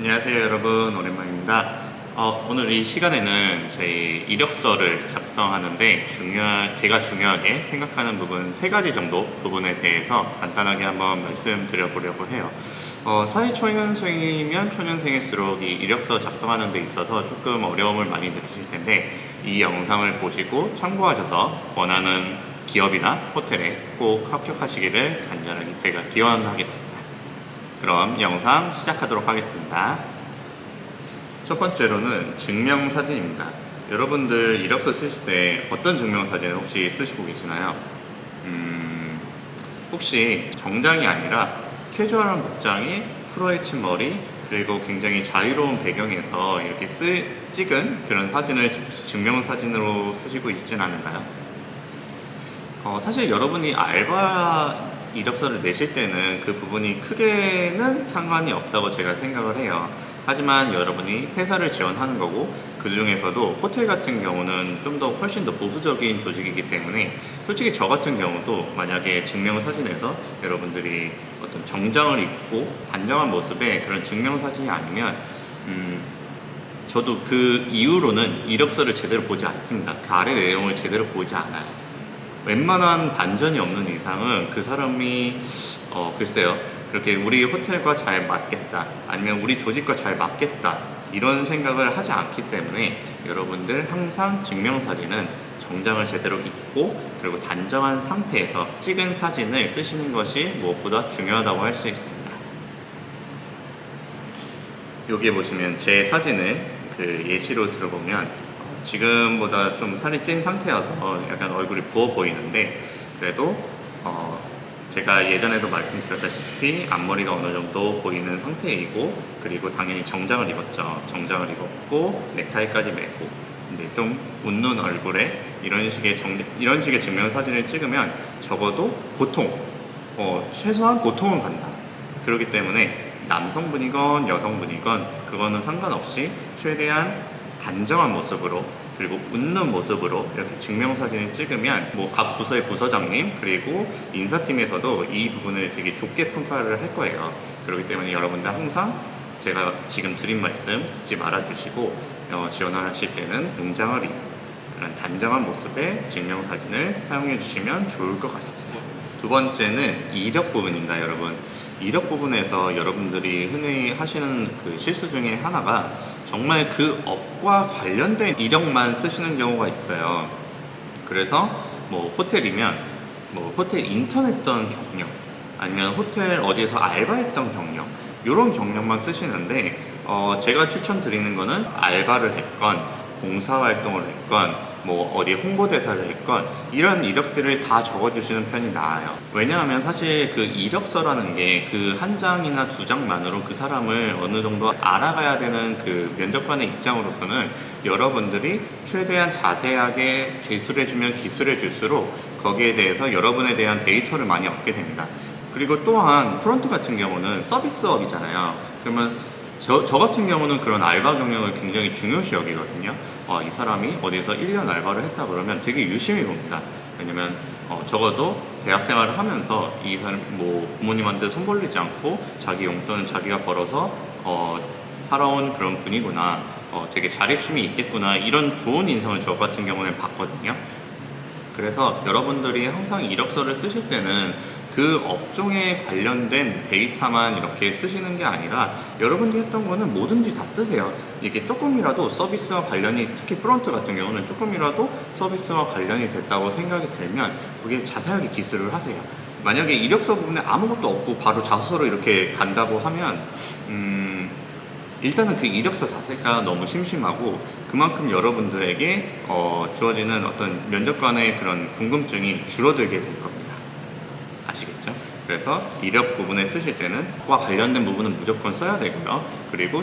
안녕하세요 여러분, 오랜만입니다. 오늘 이 시간에는 저희 이력서를 작성하는데 제가 중요하게 생각하는 부분 3가지 정도 부분에 대해서 간단하게 한번 말씀드려보려고 해요. 사회초년생이면 초년생일수록 이 이력서 작성하는 데 있어서 조금 어려움을 많이 느끼실 텐데, 이 영상을 보시고 참고하셔서 원하는 기업이나 호텔에 꼭 합격하시기를 간절하게 제가 기원하겠습니다. 그럼 영상 시작하도록 하겠습니다. 첫 번째로는 증명사진입니다. 여러분들 이력서 쓰실 때 어떤 증명사진을 혹시 쓰시고 계시나요? 혹시 정장이 아니라 캐주얼한 복장에 풀어헤친 머리, 그리고 굉장히 자유로운 배경에서 이렇게 찍은 그런 사진을 증명사진으로 쓰시고 있진 않은가요? 사실 여러분이 알바 이력서를 내실 때는 그 부분이 크게는 상관이 없다고 제가 생각을 해요. 하지만 여러분이 회사를 지원하는 거고, 그 중에서도 호텔 같은 경우는 좀 더 훨씬 더 보수적인 조직이기 때문에, 솔직히 저 같은 경우도 만약에 증명사진에서 여러분들이 어떤 정장을 입고 단정한 모습의 그런 증명사진이 아니면 저도 그 이후로는 이력서를 제대로 보지 않습니다. 그 아래 내용을 제대로 보지 않아요. 웬만한 반전이 없는 이상은 그 사람이 글쎄요, 그렇게 우리 호텔과 잘 맞겠다, 아니면 우리 조직과 잘 맞겠다, 이런 생각을 하지 않기 때문에 여러분들 항상 증명사진은 정장을 제대로 입고 그리고 단정한 상태에서 찍은 사진을 쓰시는 것이 무엇보다 중요하다고 할 수 있습니다. 여기에 보시면 제 사진을 예시로 들어보면 지금보다 좀 살이 찐 상태여서 약간 얼굴이 부어 보이는데, 그래도 제가 예전에도 말씀드렸다시피 앞머리가 어느 정도 보이는 상태이고, 그리고 당연히 정장을 입었죠. 정장을 입었고 넥타이까지 매고 이제 좀 웃는 얼굴에 이런 식의 증명사진을 찍으면 적어도 보통 최소한 보통은 간다. 그렇기 때문에 남성분이건 여성분이건 그거는 상관없이 최대한 단정한 모습으로, 그리고 웃는 모습으로 이렇게 증명사진을 찍으면 각 부서의 부서장님 그리고 인사팀에서도 이 부분을 되게 좋게 평가를 할 거예요. 그렇기 때문에 여러분들 항상 제가 지금 드린 말씀 잊지 말아주시고, 지원을 하실 때는 농장을 입고 그런 단정한 모습의 증명사진을 사용해 주시면 좋을 것 같습니다. 두 번째는 이력 부분입니다. 여러분, 이력 부분에서 여러분들이 흔히 하시는 그 실수 중에 하나가 정말 그 업과 관련된 이력만 쓰시는 경우가 있어요. 그래서 호텔이면 호텔 인턴했던 경력, 아니면 호텔 어디에서 알바했던 경력, 이런 경력만 쓰시는데, 제가 추천드리는 거는 알바를 했건 봉사활동을 했건 어디 홍보대사를 했건 이런 이력들을 다 적어주시는 편이 나아요. 왜냐하면 사실 그 이력서라는 게 그 한 장이나 2장만으로 그 사람을 어느 정도 알아가야 되는 그 면접관의 입장으로서는 여러분들이 최대한 자세하게 제출해주면 기술해줄수록 거기에 대해서 여러분에 대한 데이터를 많이 얻게 됩니다. 그리고 또한 프론트 같은 경우는 서비스업이잖아요. 그러면 저 같은 경우는 그런 알바 경력을 굉장히 중요시 여기거든요. 이 사람이 어디서 1년 알바를 했다 그러면 되게 유심히 봅니다. 왜냐면 적어도 대학 생활을 하면서 이 사람 부모님한테 손 벌리지 않고 자기 용돈은 자기가 벌어서 살아온 그런 분이구나, 되게 자립심이 있겠구나, 이런 좋은 인상을 저 같은 경우는 받거든요. 그래서 여러분들이 항상 이력서를 쓰실 때는 그 업종에 관련된 데이터만 이렇게 쓰시는 게 아니라 여러분들이 했던 거는 뭐든지 다 쓰세요. 이게 조금이라도 서비스와 관련이, 특히 프론트 같은 경우는 조금이라도 서비스와 관련이 됐다고 생각이 들면 거기에 자세하게 기술을 하세요. 만약에 이력서 부분에 아무것도 없고 바로 자소서로 이렇게 간다고 하면 일단은 그 이력서 자체가 너무 심심하고, 그만큼 여러분들에게 주어지는 어떤 면접관의 그런 궁금증이 줄어들게 될 겁니다. 아시겠죠? 그래서 이력 부분에 쓰실 때는 과 관련된 부분은 무조건 써야 되고요. 그리고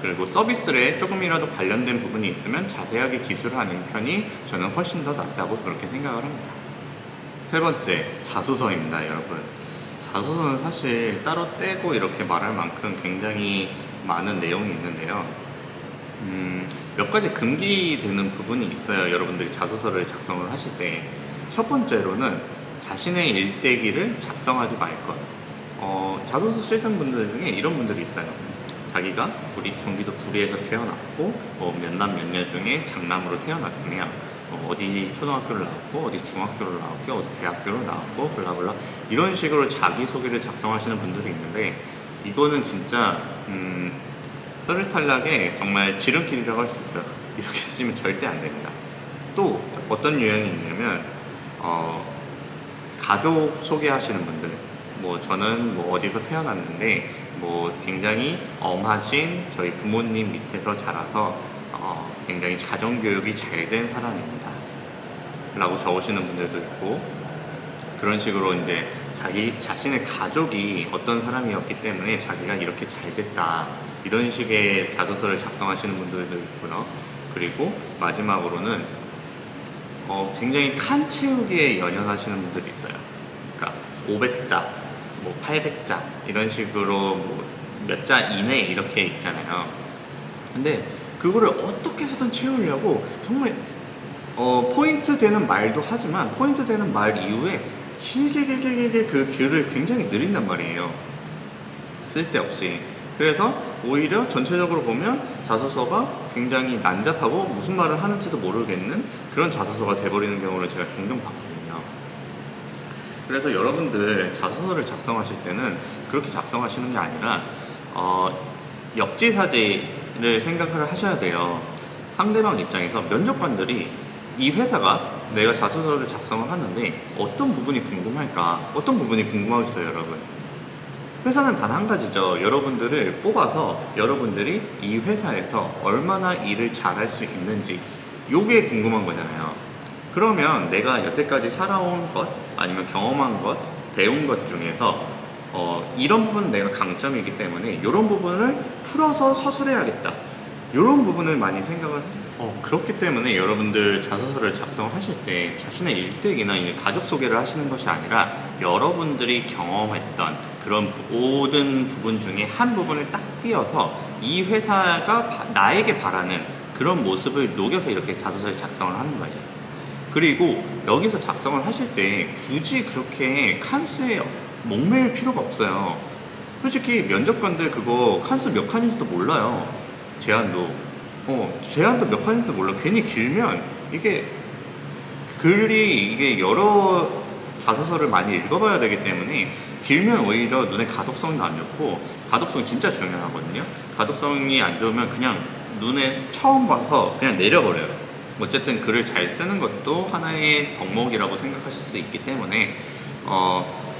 그리고 서비스에 조금이라도 관련된 부분이 있으면 자세하게 기술하는 편이 저는 훨씬 더 낫다고 그렇게 생각을 합니다. 세 번째, 자소서입니다. 여러분, 자소서는 사실 따로 떼고 이렇게 말할 만큼 굉장히 많은 내용이 있는데요. 몇 가지 금기되는 부분이 있어요. 여러분들이 자소서를 작성을 하실 때. 첫 번째로는 자신의 일대기를 작성하지 말 것. 자소서 쓰시는 분들 중에 이런 분들이 있어요. 자기가 경기도 구리에서 태어났고 몇 남 몇 녀 중에 장남으로 태어났으며 어디 초등학교를 나왔고 어디 중학교를 나왔고 어디 대학교를 나왔고 블라블라 이런 식으로 자기소개를 작성하시는 분들이 있는데, 이거는 진짜 서류탈락의 정말 지름길이라고 할 수 있어요. 이렇게 쓰시면 절대 안 됩니다. 또 어떤 유형이 있냐면 가족 소개하시는 분들, 저는 어디서 태어났는데 굉장히 엄하신 저희 부모님 밑에서 자라서 굉장히 가정교육이 잘 된 사람입니다 라고 적으시는 분들도 있고, 그런 식으로 이제 자기 자신의 가족이 어떤 사람이었기 때문에 자기가 이렇게 잘 됐다, 이런 식의 자소서를 작성하시는 분들도 있고요. 그리고 마지막으로는 굉장히 칸 채우기에 연연하시는 분들이 있어요. 그러니까 500자, 800자 이런 식으로 몇 자 이내 이렇게 있잖아요. 근데 그거를 어떻게 해서든 채우려고 정말 포인트 되는 말도 하지만 포인트 되는 말 이후에 길게 그 글을 굉장히 느린단 말이에요. 쓸데없이. 그래서 오히려 전체적으로 보면 자소서가 굉장히 난잡하고 무슨 말을 하는지도 모르겠는 그런 자소서가 돼버리는 경우를 제가 종종 봤거든요. 그래서 여러분들 자소서를 작성하실 때는 그렇게 작성하시는 게 아니라 역지사지를 생각을 하셔야 돼요. 상대방 입장에서 면접관들이 이 회사가 내가 자소서를 작성을 하는데 어떤 부분이 궁금할까? 어떤 부분이 궁금하겠어요, 여러분? 회사는 단 한 가지죠. 여러분들을 뽑아서 여러분들이 이 회사에서 얼마나 일을 잘할 수 있는지, 요게 궁금한 거잖아요. 그러면 내가 여태까지 살아온 것, 아니면 경험한 것, 배운 것 중에서 이런 부분은 내가 강점이기 때문에 이런 부분을 풀어서 서술해야겠다, 이런 부분을 많이 생각을 해요. 그렇기 때문에 여러분들 자소서를 작성하실 때 자신의 일대기나 가족 소개를 하시는 것이 아니라 여러분들이 경험했던 그런 모든 부분 중에 한 부분을 딱 띄어서 이 회사가 나에게 바라는 그런 모습을 녹여서 이렇게 자소서를 작성을 하는 거예요. 그리고 여기서 작성을 하실 때 굳이 그렇게 칸수에 목매일 필요가 없어요. 솔직히 면접관들 그거 칸수 몇 칸인지도 몰라요. 제한도 몇 칸인지도 몰라. 괜히 길면 이게 글이 여러 자소서를 많이 읽어봐야 되기 때문에 길면 오히려 눈에 가독성도 안 좋고, 가독성이 진짜 중요하거든요. 가독성이 안 좋으면 그냥 눈에 처음 봐서 그냥 내려버려요. 어쨌든 글을 잘 쓰는 것도 하나의 덕목이라고 생각하실 수 있기 때문에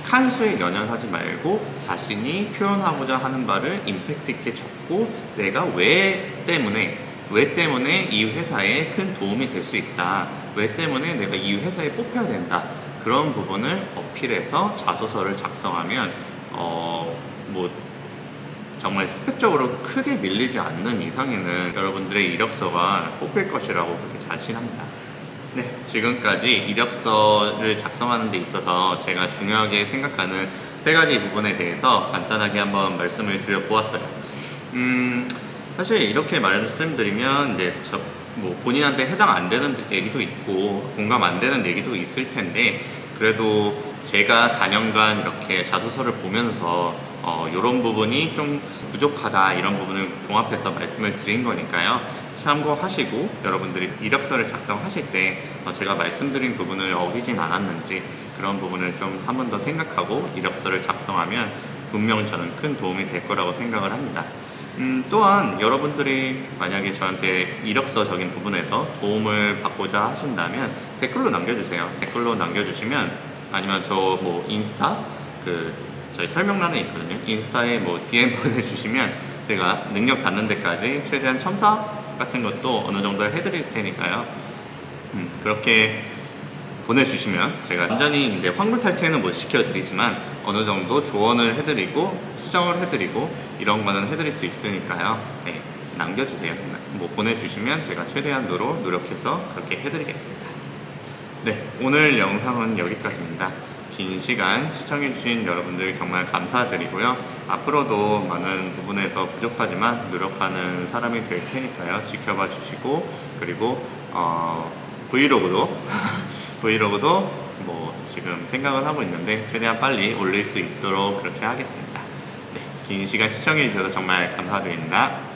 칸수에 연연하지 말고 자신이 표현하고자 하는 바를 임팩트 있게 적고, 내가 왜 때문에 이 회사에 큰 도움이 될 수 있다, 왜 때문에 내가 이 회사에 뽑혀야 된다, 그런 부분을 어필해서 자소서를 작성하면 정말 스펙적으로 크게 밀리지 않는 이상에는 여러분들의 이력서가 뽑힐 것이라고 그렇게 자신합니다. 네, 지금까지 이력서를 작성하는 데 있어서 제가 중요하게 생각하는 3가지 부분에 대해서 간단하게 한번 말씀을 드려보았어요. 사실 이렇게 말씀드리면 이제 본인한테 해당 안 되는 얘기도 있고 공감 안 되는 얘기도 있을 텐데, 그래도 제가 단연간 이렇게 자소서를 보면서 이런 부분이 좀 부족하다, 이런 부분을 종합해서 말씀을 드린 거니까요. 참고하시고 여러분들이 이력서를 작성하실 때 제가 말씀드린 부분을 어기진 않았는지 그런 부분을 좀 한 번 더 생각하고 이력서를 작성하면 분명 저는 큰 도움이 될 거라고 생각을 합니다. 또한 여러분들이 만약에 저한테 이력서적인 부분에서 도움을 받고자 하신다면 댓글로 남겨주세요. 댓글로 남겨주시면, 아니면 저 인스타 저희 설명란에 있거든요. 인스타에 DM 보내주시면 제가 능력 닿는 데까지 최대한 첨사 같은 것도 어느 정도 해드릴 테니까요. 그렇게 보내주시면 제가 완전히 이제 환불 탈퇴는 못 시켜드리지만 어느 정도 조언을 해드리고 수정을 해드리고 이런 거는 해드릴 수 있으니까요. 네, 남겨주세요. 보내주시면 제가 최대한으로 노력해서 그렇게 해드리겠습니다. 네, 오늘 영상은 여기까지입니다. 긴 시간 시청해주신 여러분들 정말 감사드리고요. 앞으로도 많은 부분에서 부족하지만 노력하는 사람이 될 테니까요. 지켜봐 주시고, 그리고 브이로그도 지금 생각은 하고 있는데 최대한 빨리 올릴 수 있도록 그렇게 하겠습니다. 네, 긴 시간 시청해 주셔서 정말 감사드립니다.